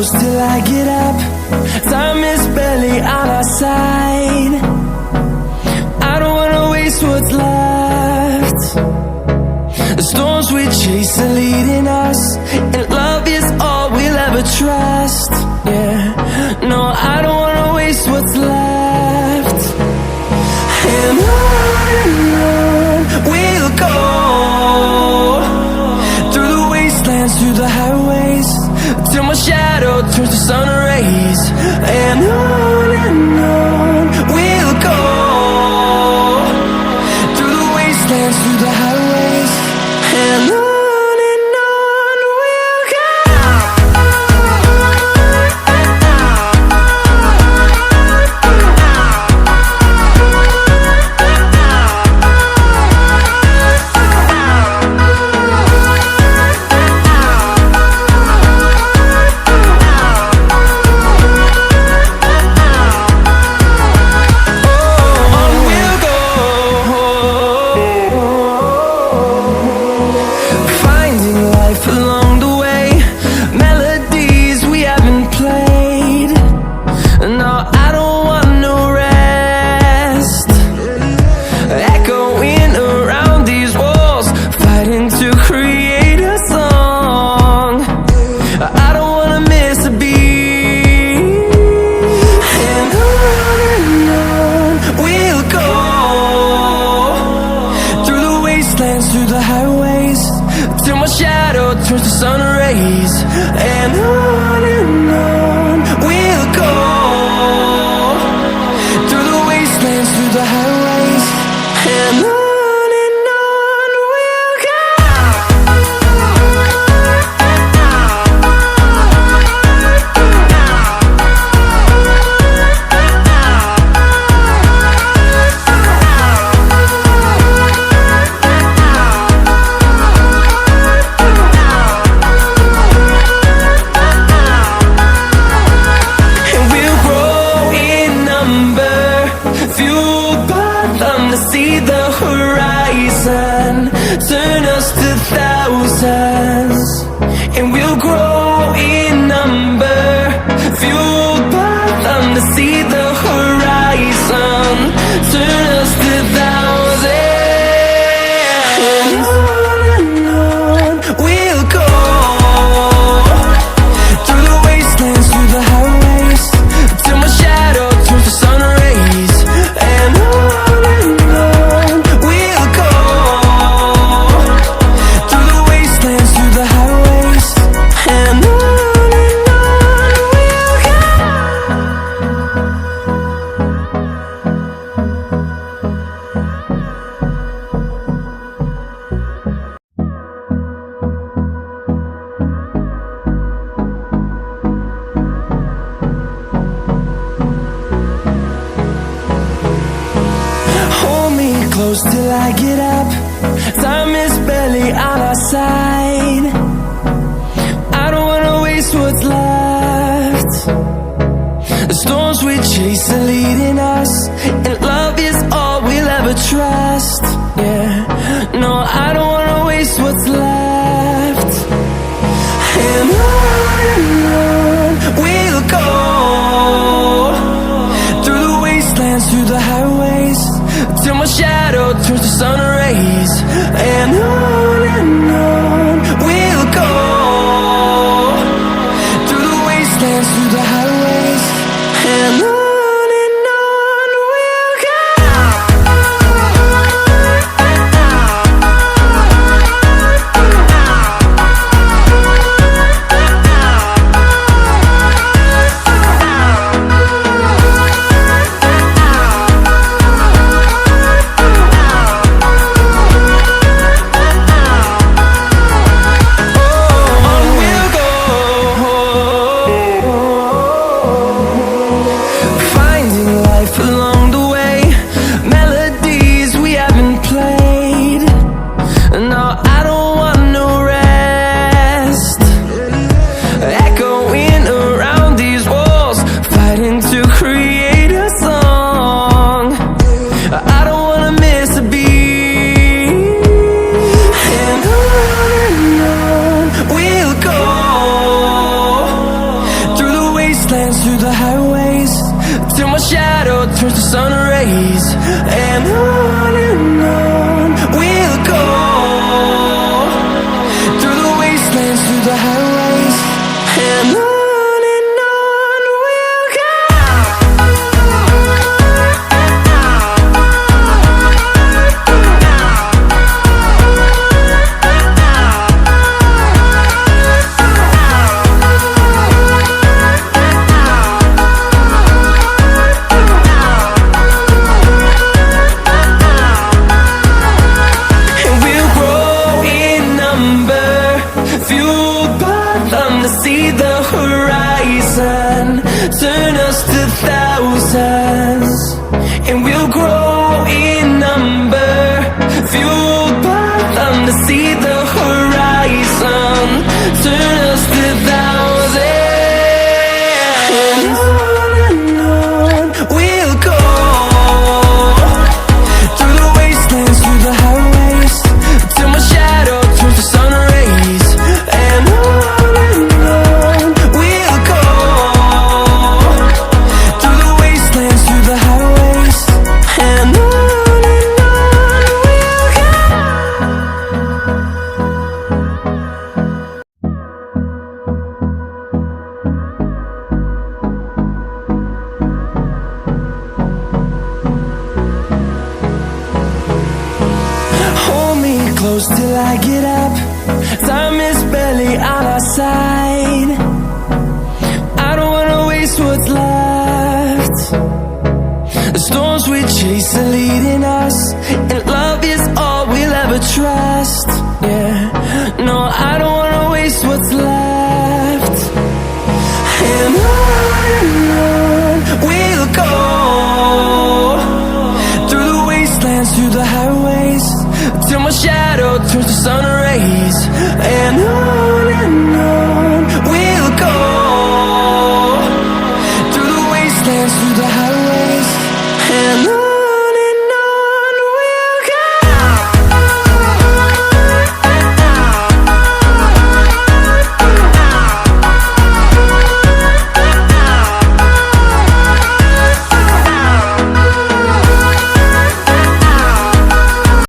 close till I get up. Time is barely on our side. I don't wanna waste what's left. The storms we chase are leading us, and love is all we'll ever trust. Yeah, no, I don't wanna waste what's left. And on we'll go, through the wastelands, through the highways, till my shadow turns to sun rays. And on we'll go, through the wastelands, through the highways, and on we'll go. Through the highways, till my shadow turns to sun rays. And on we'll go, through the wastelands, through the highways, and on we'll go. See the horizon, turn us to thousands, and we'll grow in number, fueled by them to see the horizon, turn us to thousands. And on we'll go, through the wastelands, through the highways, till my shadow turns to sun rays. And close till I get up. Time is barely on our side. I don't wanna waste what's left. The storms we chase are leading us, and love is all we'll ever trust. Yeah, no, I don't wanna waste what's left. And on we'll go, through the wastelands, through the highways, till my shadow turns to sun rays. And on we'll go, through the wastelands, through the highways, and on we'll go. till my shadow turns to sun rays. And on we'll go, through the wastelands, through the highways. And on we'll go. See the horizon, turn us to thousands, and we'll grow in number, fueled by them to see the horizon, turn us to thousands. And on we'll go, through the wastelands, through the highways, till my shadow turns to sun rays. And close till I get up, time is barely on our side. I don't wanna waste what's left. The storms we chase are leading us, and love is all we'll ever trust. Yeah, no, I don't wanna waste what's left. And on we'll go, through the wastelands, through the highways, till my shadow turns to sun rays.